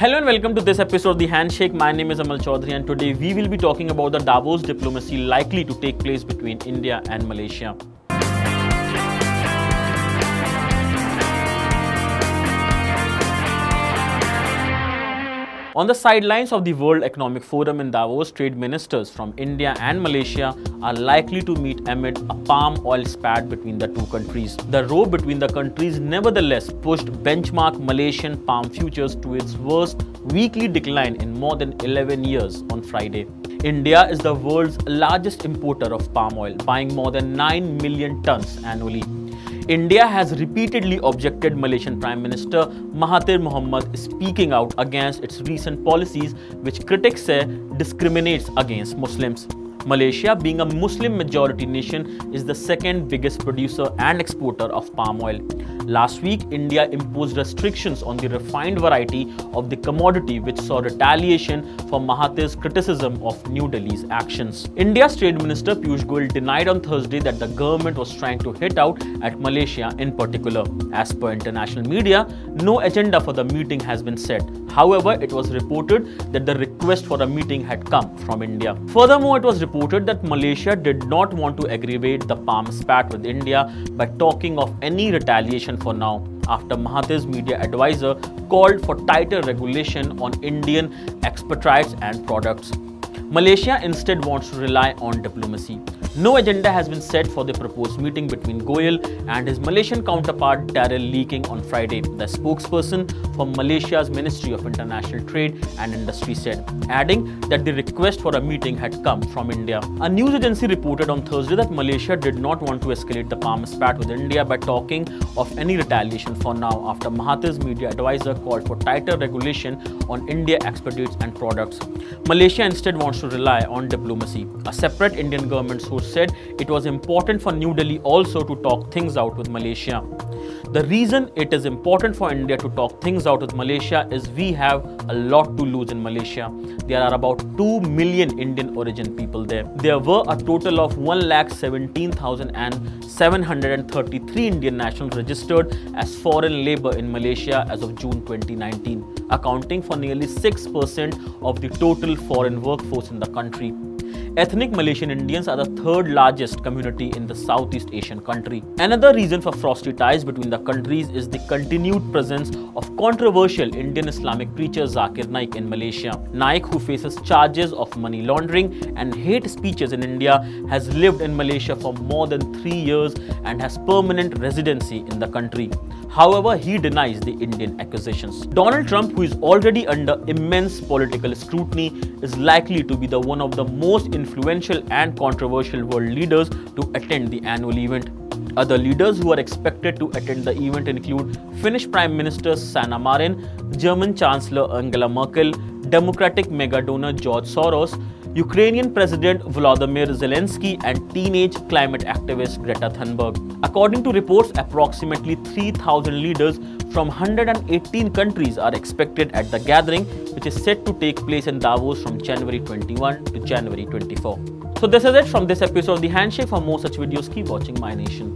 Hello and welcome to this episode of the Handshake. My name is Amal Chowdhury and today we will be talking about the Davos diplomacy likely to take place between India and Malaysia. On the sidelines of the World Economic Forum in Davos, trade ministers from India and Malaysia are likely to meet amid a palm oil spat between the two countries. The row between the countries nevertheless pushed benchmark Malaysian palm futures to its worst weekly decline in more than 11 years on Friday. India is the world's largest importer of palm oil, buying more than 9 million tons annually. India has repeatedly objected Malaysian Prime Minister Mahathir Mohamad speaking out against its recent policies, which critics say discriminates against Muslims. Malaysia, being a Muslim-majority nation, is the second biggest producer and exporter of palm oil. Last week, India imposed restrictions on the refined variety of the commodity, which saw retaliation for Mahathir's criticism of New Delhi's actions. India's Trade Minister Piyush Goyal denied on Thursday that the government was trying to hit out at Malaysia in particular. As per international media, no agenda for the meeting has been set. However, it was reported that the request for a meeting had come from India. Furthermore, it was reported that Malaysia did not want to aggravate the palm spat with India by talking of any retaliation for now, after Mahathir's media advisor called for tighter regulation on Indian expatriates and products. Malaysia instead wants to rely on diplomacy. No agenda has been set for the proposed meeting between Goyal and his Malaysian counterpart Daryl Leaking on Friday, the spokesperson for Malaysia's Ministry of International Trade and Industry said, adding that the request for a meeting had come from India. A news agency reported on Thursday that Malaysia did not want to escalate the palm spat with India by talking of any retaliation for now, after Mahathir's media advisor called for tighter regulation on India exports and products. Malaysia instead wants to rely on diplomacy. A separate Indian government source said it was important for New Delhi also to talk things out with Malaysia. The reason it is important for India to talk things out with Malaysia is we have a lot to lose in Malaysia. There are about 2 million Indian origin people there. There were a total of 1,17,733 Indian nationals registered as foreign labour in Malaysia as of June 2019, accounting for nearly 6% of the total foreign workforce in the country. Ethnic Malaysian Indians are the third largest community in the Southeast Asian country. Another reason for frosty ties between the countries is the continued presence of controversial Indian Islamic preacher Zakir Naik in Malaysia. Naik, who faces charges of money laundering and hate speeches in India, has lived in Malaysia for more than 3 years and has permanent residency in the country. However, he denies the Indian accusations. Donald Trump, who is already under immense political scrutiny, is likely to be one of the most influential and controversial world leaders to attend the annual event. Other leaders who are expected to attend the event include Finnish Prime Minister Sanna Marin, German Chancellor Angela Merkel, Democratic mega donor George Soros, Ukrainian President Volodymyr Zelensky, and teenage climate activist Greta Thunberg. According to reports, approximately 3,000 leaders from 118 countries are expected at the gathering, which is set to take place in Davos from January 21 to January 24. So this is it from this episode of The Handshake. For more such videos, keep watching MyNation.